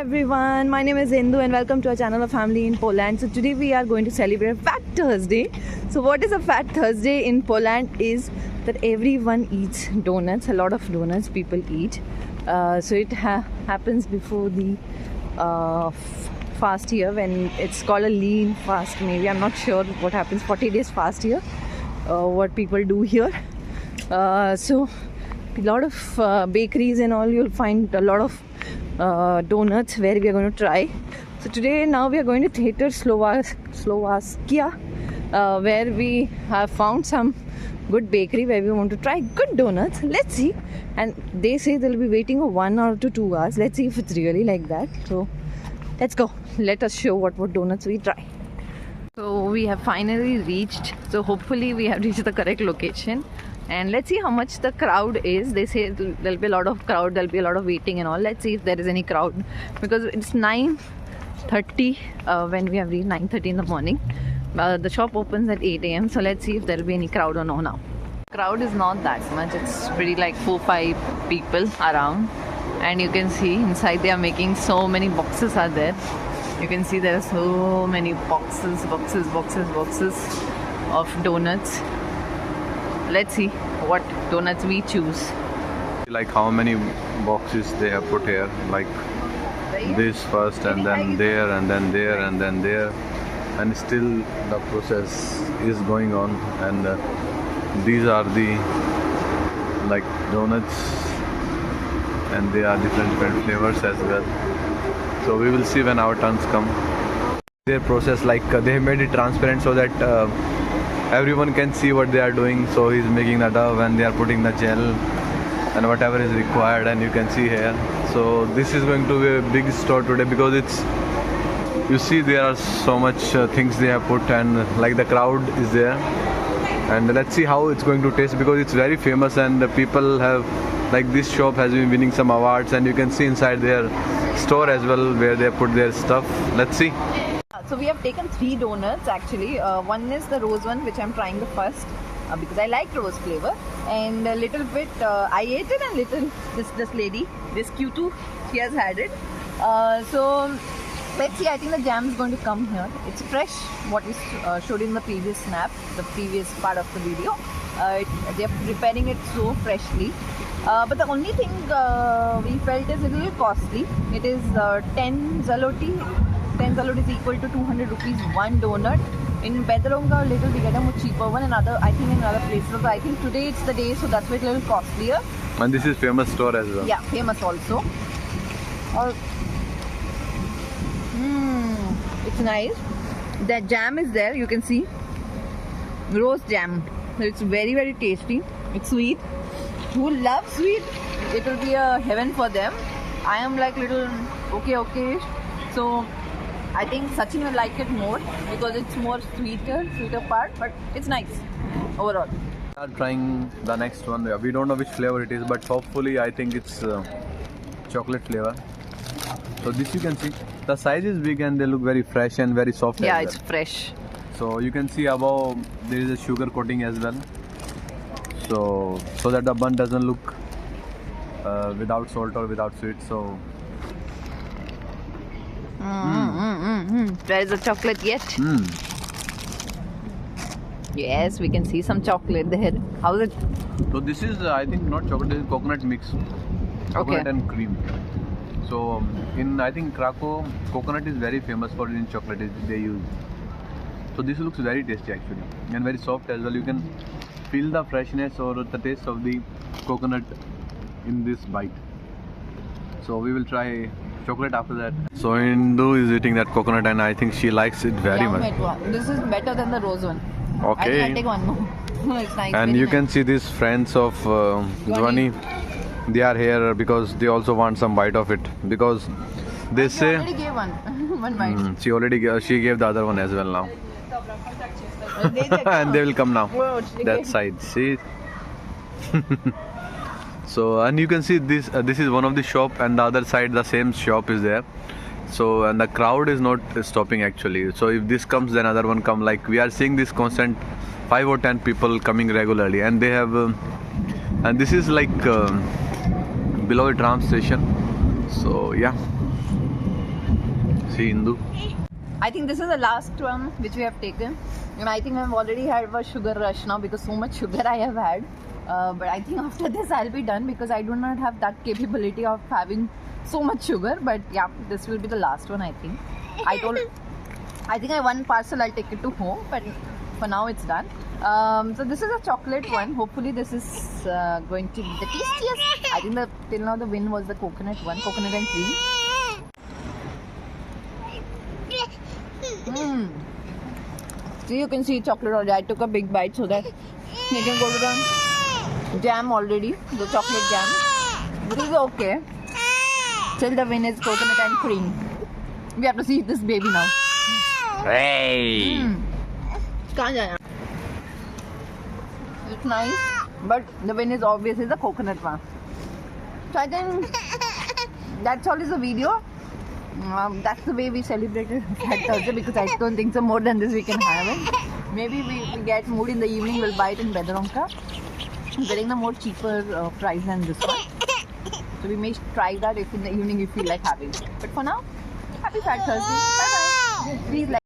everyone, my name is Indu and welcome to our channel of Family in Poland. So today we are going to celebrate Fat Thursday. So what is a Fat Thursday in Poland is that everyone eats donuts, a lot of donuts people eat. So it happens before the fast year when it's called a lean fast maybe. I'm not sure what happens, 40 days fast year, what people do here. So a lot of bakeries and all, you'll find a lot of donuts where we are going to try. So today now we are going to Theater Slovakia, where we have found some good bakery where we want to try good donuts. Let's see. And they say they'll be waiting for 1 or 2 hours. Let's see if it's really like that. So let's go. Let us show what donuts we try. So we have finally reached. So hopefully we have reached the correct location. And let's see how much the crowd is. They say there'll be a lot of crowd, there'll be a lot of waiting and all. Let's see if there is any crowd, because it's 9:30 when we have reached, 9:30 in the morning. The shop opens at 8 a.m. So let's see if there'll be any crowd or no now. Crowd is not that much. It's pretty like 4-5 people around. And you can see inside they are making so many boxes are there. You can see there are so many boxes of donuts. Let's see what donuts we choose. Like how many boxes they have put here, like this first and then there and then there and then there, and still the process is going on. And these are the like donuts, and they are different flavors as well. So we will see when our turns come. Their process, like they have made it transparent so that everyone can see what they are doing. So he's making the dough and they are putting the gel and whatever is required, and you can see here. So this is going to be a big store today, because it's, you see there are so much things they have put, and like the crowd is there. And let's see how it's going to taste, because it's very famous and the people have, like this shop has been winning some awards, and you can see inside their store as well where they put their stuff. Let's see. So we have taken 3 donuts actually. One is the rose one, which I'm trying the first because I like rose flavor, and a little bit I ate it, and little this lady, this Q2, she has had it. So let's see. I think the jam is going to come here. It's fresh, what we showed in the previous snap, the previous part of the video. They're preparing it so freshly. But the only thing we felt is a little costly. It is 10 zloty. 10 zloty is equal to 200 rupees one donut. In Bedronga, little we get a more cheaper one, and I think in other places. But I think today it's the day, so that's why it's a little costlier. And this is famous store as well. Yeah, famous also. It's nice. The jam is there, you can see. Rose jam. So it's very tasty. It's sweet. Who loves sweet, it will be a heaven for them. I am like little okay. So I think Sachin will like it more because it's more sweeter part, but it's nice overall. We are trying the next one. We don't know which flavor it is, but hopefully I think it's chocolate flavor. So this you can see, the size is big and they look very fresh and very soft. Yeah, as it's well. fresh. So you can see above there is a sugar coating as well. So that the bun doesn't look without salt or without sweet. So There is a chocolate yet? Yes, we can see some chocolate there. How is it? So this is I think not chocolate, this is coconut mix. Coconut and cream. So in I think Krakow, coconut is very famous for in chocolate they use. So this looks very tasty actually, and very soft as well. You can feel the freshness or the taste of the coconut in this bite. So we will try chocolate after that. So Indu is eating that coconut, and I think she likes it very much. This is better than the rose one. Okay. I'll take one more. It's nice. And you can see these friends of Dhwani. They are here because they also want some bite of it, because they say. She already gave one bite. She gave the other one as well now. And they will come now. That side, see. So, and you can see this is one of the shop, and the other side the same shop is there. So, and the crowd is not stopping actually. So if this comes, then another one come. Like we are seeing this constant 5 or 10 people coming regularly, and they have and this is like below a tram station. So yeah, See Indu. I think this is the last one which we have taken, and I think I've already had a sugar rush now because so much sugar I have had. But I think after this I'll be done because I do not have that capability of having so much sugar. But yeah, this will be the last one. I think I think one parcel I'll take it to home, but for now it's done. So this is a chocolate one. Hopefully this is going to be the tastiest. I think till now the win was the coconut one, coconut and cream. So you can see chocolate already. I took a big bite so that you can go to the jam already, the chocolate jam. This is okay. Still the win is coconut and cream. We have to see this baby now. Hey! It's nice, but the win is obviously the coconut one. So I think that's all is the video. That's the way we celebrated Fat Thursday because I don't think so more than this we can have it. Maybe we get mood in the evening, we'll buy it in Bedaronka. Getting the more cheaper price than this one. So we may try that if in the evening you feel like having it. But for now, happy Fat Thursday. Bye bye. Please like.